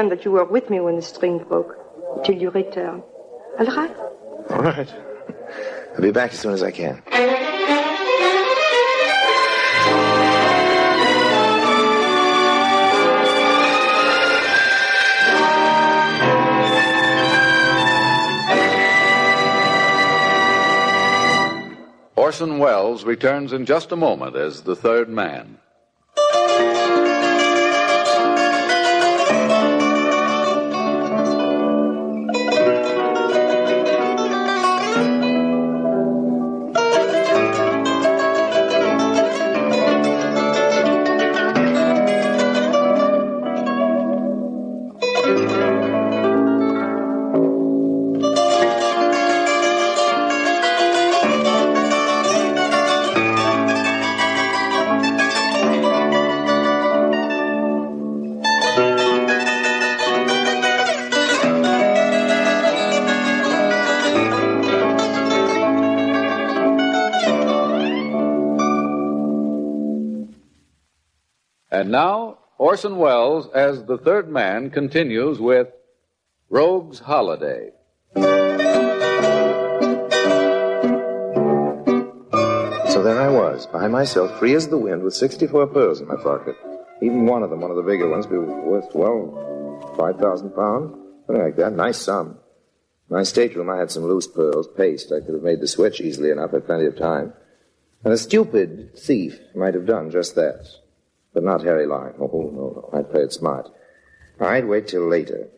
And that you were with me when the string broke, till you returned. All right? All right. I'll be back as soon as I can. Orson Welles returns in just a moment as the third man. And now, Orson Welles, as the third man, continues with Rogue's Holiday. So there I was, by myself, free as the wind, with 64 pearls in my pocket. Even one of them, one of the bigger ones, be worth, well, 5,000 pounds, something like that. Nice sum. In my stateroom, I had some loose pearls, paste. I could have made the switch easily enough, had plenty of time. And a stupid thief might have done just that. But not Harry Lyme. Oh, no. I'd play it smart. I'd wait till later.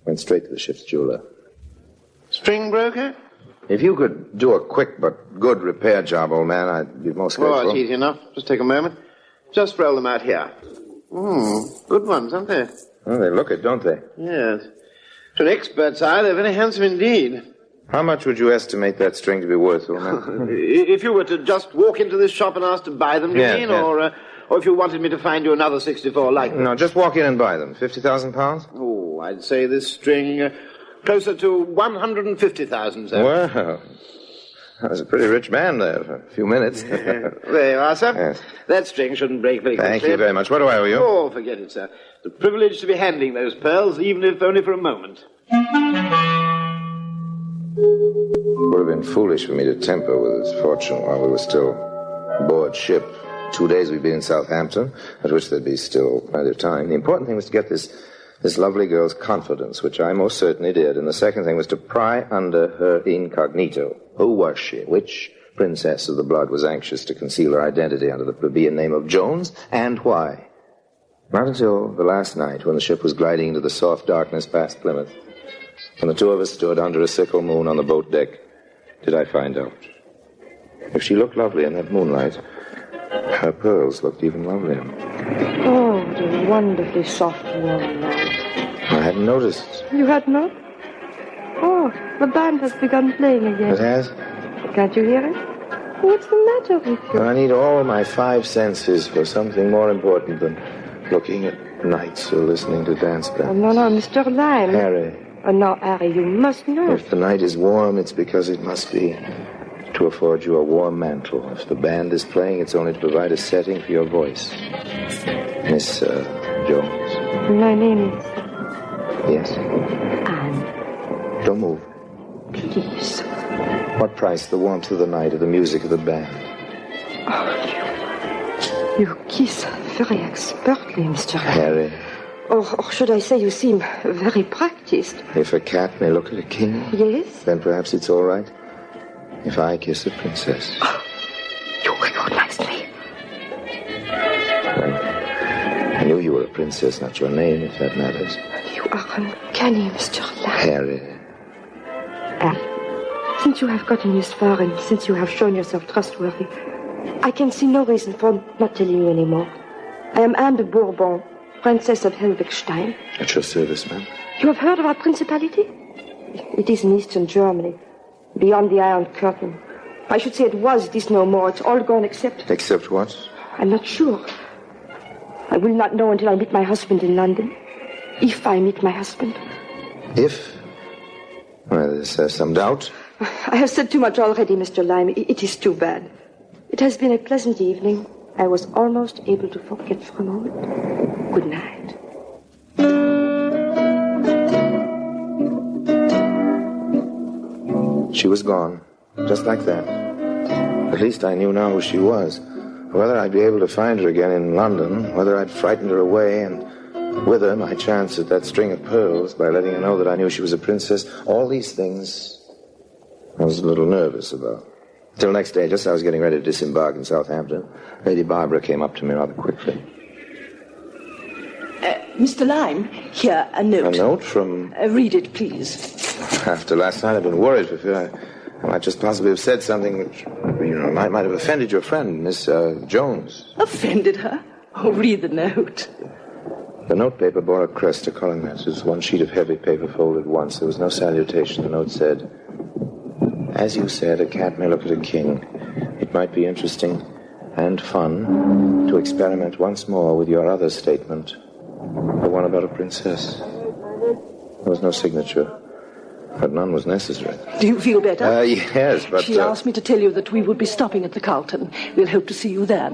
Went straight to the ship's jeweler. String broker? If you could do a quick but good repair job, old man, I'd be most grateful. Oh, it's easy enough. Just take a moment. Just roll them out here. Good ones, aren't they? Oh, they look it, don't they? Yes. To an expert's eye, they're very handsome indeed. How much would you estimate that string to be worth, old man? If you were to just walk into this shop and ask to buy them, do you mean? Yeah. Or if you wanted me to find you another 64 like them? No, just walk in and buy them. 50,000 pounds? Oh, I'd say this string closer to 150,000, sir. Well, I was a pretty rich man there for a few minutes. There you are, sir. Yes. That string shouldn't break very quickly. Thank you very much. What do I owe you? Oh, forget it, sir. It's a privilege to be handling those pearls, even if only for a moment. It would have been foolish for me to temper with his fortune while we were still aboard ship. 2 days we'd been in Southampton, at which there'd be still plenty of time. The important thing was to get this lovely girl's confidence, which I most certainly did. And the second thing was to pry under her incognito. Who was she? Which princess of the blood was anxious to conceal her identity under the plebeian name of Jones, and why? Not until the last night, when the ship was gliding into the soft darkness past Plymouth, when the two of us stood under a sickle moon on the boat deck, did I find out. If she looked lovely in that moonlight, her pearls looked even lovelier. Oh, the wonderfully soft warm night. I hadn't noticed. You had not? Oh, the band has begun playing again. It has? Can't you hear it? What's the matter with you? I need all my 5 senses for something more important than looking at nights or listening to dance Oh, bands. no, Mr. Lyme. Harry. Oh, now, Harry, you must know. If the night is warm, it's because it must be to afford you a warm mantle. If the band is playing, it's only to provide a setting for your voice. Miss Jones. My name is Yes? Anne. Don't move. Please. What price the warmth of the night or the music of the band? Oh, you kiss very expertly, Mr. Lyme. Harry, Or should I say you seem very practiced. if a cat may look at a king, Yes? then perhaps it's all right if I kiss a princess. You recognize me. Well, I knew you were a princess, not your name, if that matters. You are uncanny, Mr. Lyme. Harry. Since you have gotten this far and since you have shown yourself trustworthy, I can see no reason for not telling you anymore. I am Anne de Bourbon, Princess of Helvigstein. At your service, ma'am. You have heard of our principality? It is in eastern Germany, beyond the Iron Curtain. I should say it was, it is no more. It's all gone except... Except what? I'm not sure. I will not know until I meet my husband in London. If I meet my husband. If? Well, there's some doubt. I have said too much already, Mr. Lyme. It is too bad. It has been a pleasant evening. I was almost able to forget for a moment. Good night. She was gone, just like that. At least I knew now who she was. Whether I'd be able to find her again in London, whether I'd frightened her away and with her my chance at that string of pearls by letting her know that I knew she was a princess, all these things I was a little nervous about. Till next day, just as I was getting ready to disembark in Southampton, Lady Barbara came up to me rather quickly. Mr. Lyme, here, a note. A note from... read it, please. After last night, I've been worried for fear I might just possibly have said something which, might have offended your friend, Miss Jones. Offended her? Oh, read the note. The notepaper bore a crest, a coronet. It was one sheet of heavy paper folded once. There was no salutation. The note said, "As you said, a cat may look at a king. It might be interesting and fun to experiment once more with your other statement, the one about a princess." There was no signature, but none was necessary. Do you feel better? Yes, but... She asked me to tell you that we would be stopping at the Carlton. We'll hope to see you there.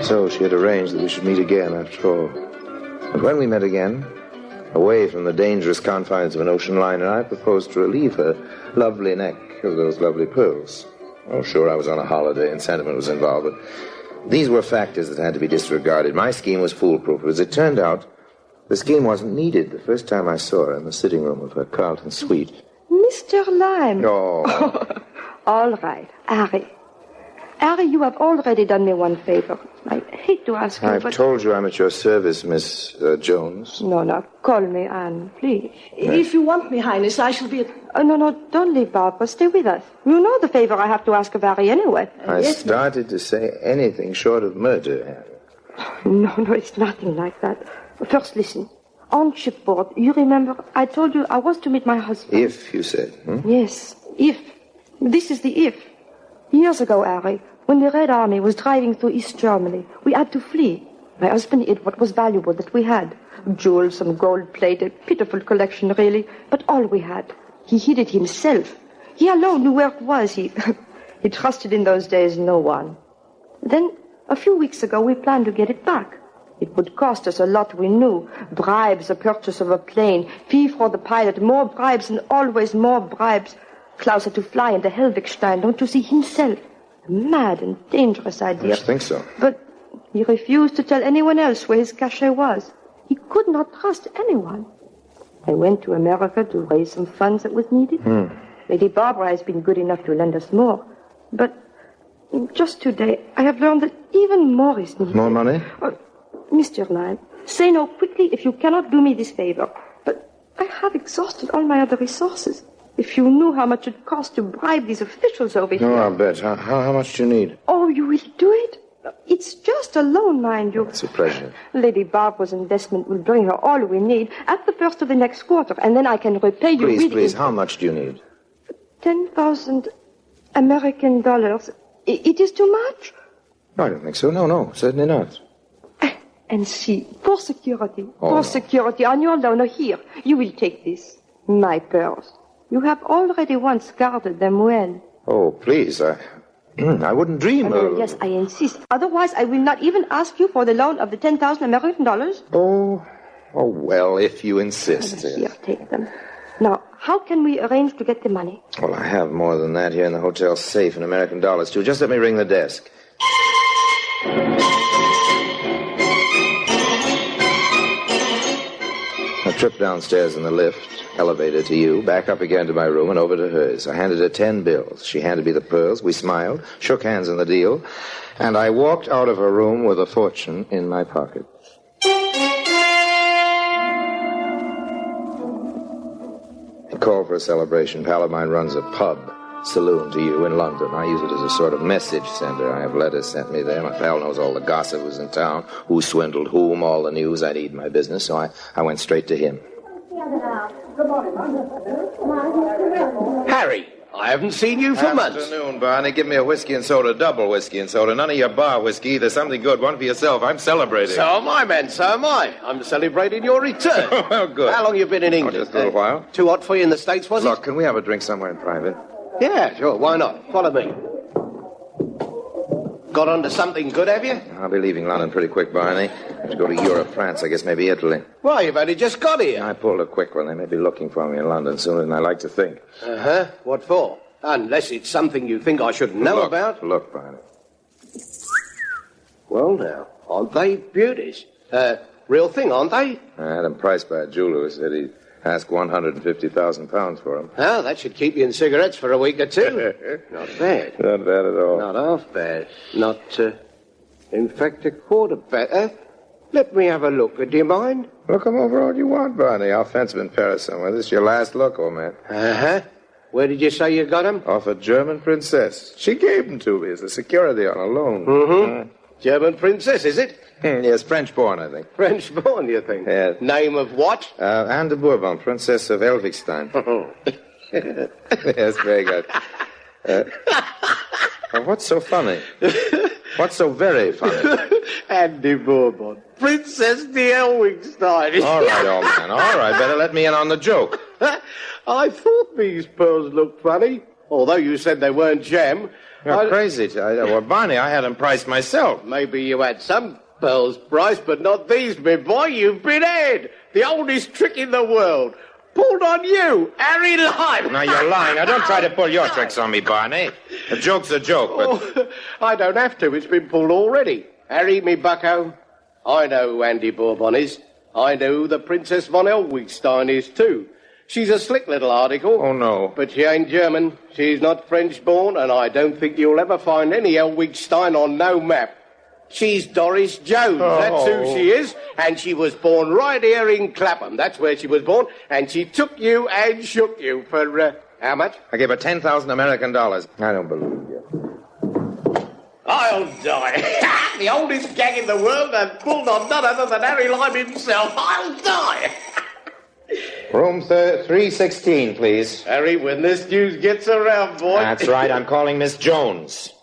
So she had arranged that we should meet again after all. And when we met again, away from the dangerous confines of an ocean liner, I proposed to relieve her lovely neck of those lovely pearls. Oh, sure, I was on a holiday and sentiment was involved, but these were factors that had to be disregarded. My scheme was foolproof. As it turned out, the scheme wasn't needed. The first time I saw her in the sitting room of her Carlton suite. Mr. Lyme. Oh. All right, Harry. Harry, you have already done me one favor. I hate to ask you, I've told you I'm at your service, Miss Jones. No, call me Anne, please. If you want me, Highness, I shall be at... No, don't leave, Barbara. Stay with us. You know the favor I have to ask of Harry anyway. I started to say anything short of murder, Harry. No, it's nothing like that. First, listen. On shipboard, you remember, I told you I was to meet my husband. If, you said. Yes, if. This is the if. Years ago, Harry, when the Red Army was driving through East Germany, we had to flee. My husband hid what was valuable that we had. Jewels, some gold plate, a pitiful collection, really, but all we had. He hid it himself. He alone knew where it was. He trusted in those days no one. Then, a few weeks ago, we planned to get it back. It would cost us a lot, we knew. Bribes, the purchase of a plane, fee for the pilot, more bribes and always more bribes. Klaus had to fly into Helvigstein, don't you see, himself. A mad and dangerous idea. I think so. But he refused to tell anyone else where his cachet was. He could not trust anyone. I went to America to raise some funds that was needed. Lady Barbara has been good enough to lend us more. But just today, I have learned that even more is needed. More money? Mr. Lyme, say no quickly if you cannot do me this favor. But I have exhausted all my other resources. If you knew how much it costs to bribe these officials over here. No, I'll bet. How much do you need? Oh, you will do it? It's just a loan, mind you. It's a pleasure. Lady Barbara's investment will bring her all we need at the first of the next quarter, and then I can repay you. Please, how much do you need? 10,000 American dollars. It is too much? No, I don't think so. No, certainly not. And see, for security, no. Security on your loan, here, you will take this, my pearls. You have already once guarded them well. Oh, please, I wouldn't dream of... Yes, I insist. Otherwise, I will not even ask you for the loan of the 10,000 American dollars. Oh, well, if you insist. Here, take them. Now, how can we arrange to get the money? Well, I have more than that here in the hotel safe in American dollars, too. Just let me ring the desk. A trip downstairs in the lift, elevator to you, back up again to my room and over to hers. I handed her 10 bills. She handed me the pearls. We smiled, shook hands on the deal, and I walked out of her room with a fortune in my pocket. A call for a celebration. Pal of mine runs a pub saloon to you in London. I use it as a sort of message center. I have letters sent me there. My pal knows all the gossip who's in town, who swindled whom, all the news I need in my business, so I went straight to him. Harry, I haven't seen you for months. Afternoon, Barney. Give me a whiskey and soda, double whiskey and soda. None of your bar whiskey. There's something good. One for yourself. I'm celebrating. So am I, man. So am I. I'm celebrating your return. Well, good. How long you been in England? Just a little while. Too hot for you in the States, was it? Look, can we have a drink somewhere in private? Yeah, sure. Why not? Follow me. Got onto something good, have you? I'll be leaving London pretty quick, Barney. I have to go to Europe, France, I guess maybe Italy. Well, you've only just got here. I pulled a quick one. They may be looking for me in London sooner than I like to think. Uh-huh. What for? Unless it's something you think I should know about. Look, Barney. Well, now, aren't they beauties? Real thing, aren't they? I had them priced by a jeweler who said he'd ask £150,000 for them. Well, that should keep you in cigarettes for a week or two. Not bad. Not bad at all. Not half bad. Not, in fact, a quarter bad. Let me have a look. Do you mind? Look them over all you want, Barney. I'll fence them in Paris somewhere. This is your last look, old man. Uh-huh. Where did you say you got them? Off a German princess. She gave them to me as a security on a loan. Mm-hmm. German princess, is it? Yes, French-born, I think. French-born, you think? Yes. Name of what? Anne de Bourbon, Princess of Elvigstein. Yes, very good. What's so funny? What's so very funny? Anne de Bourbon. Princess de Elvigstein. All right, old man, all right. Better let me in on the joke. I thought these pearls looked funny, although you said they weren't gem. You're crazy. Well, Barney, I had them priced myself. Maybe you had some pearls priced, but not these, my boy. You've been had. The oldest trick in the world. Pulled on you, Harry Lime. Now, you're lying. Now, don't try to pull your tricks on me, Barney. A joke's a joke, but... Oh, I don't have to. It's been pulled already. Harry, me bucko, I know who Andy Bourbon is. I know who the Princess von Elwigstein is, too. She's a slick little article. Oh, no. But she ain't German. She's not French-born, and I don't think you'll ever find any Elwigstein on no map. She's Doris Jones. Oh. That's who she is. And she was born right here in Clapham. That's where she was born. And she took you and shook you for, how much? I gave her 10,000 American dollars. I don't believe you. I'll die. The oldest gang in the world and pulled on none other than Harry Lime himself. I'll die. Room 316, please. Harry, when this news gets around, boy... That's right. I'm calling Miss Jones.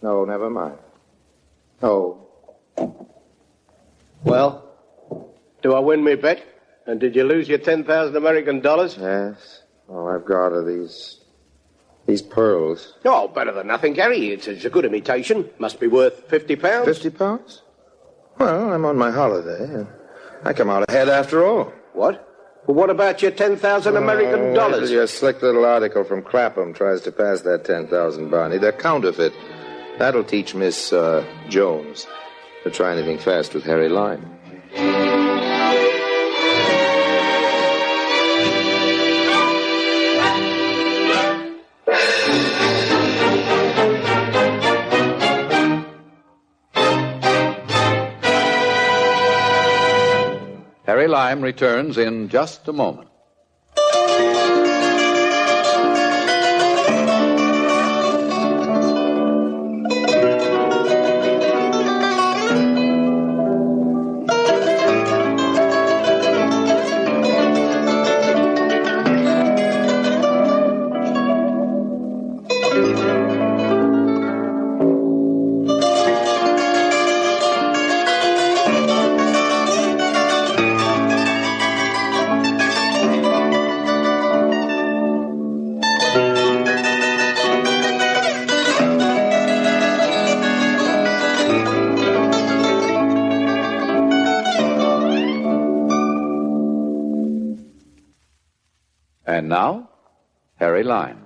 No, never mind. Oh. Well, do I win me bet? And did you lose your 10,000 American dollars? Yes. All I've got are these pearls. Oh, better than nothing, Harry. It's a good imitation. Must be worth £50. £50? Well, I'm on my holiday, and I come out ahead after all. What? Well, what about your 10,000 American dollars? Your slick little article from Clapham tries to pass that 10,000, Barney. They're counterfeit. That'll teach Miss Jones to try anything fast with Harry Lime. Harry Lime returns in just a moment. And now, Harry Lime.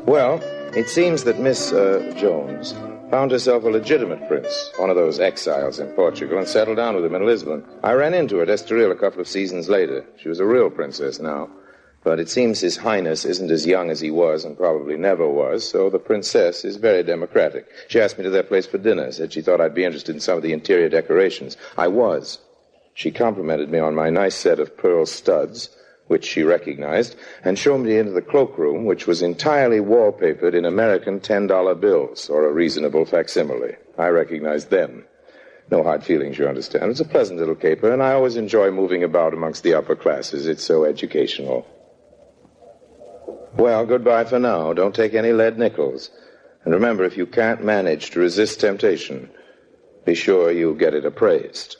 Well, it seems that Miss Jones found herself a legitimate prince, one of those exiles in Portugal, and settled down with him in Lisbon. I ran into her at Estoril a couple of seasons later. She was a real princess now. But it seems His Highness isn't as young as he was and probably never was, so the princess is very democratic. She asked me to their place for dinner, said she thought I'd be interested in some of the interior decorations. I was. She complimented me on my nice set of pearl studs, which she recognized, and showed me into the cloakroom, which was entirely wallpapered in American $10 bills, or a reasonable facsimile. I recognized them. No hard feelings, you understand. It's a pleasant little caper, and I always enjoy moving about amongst the upper classes. It's so educational. Well, goodbye for now. Don't take any lead nickels. And remember, if you can't manage to resist temptation, be sure you get it appraised.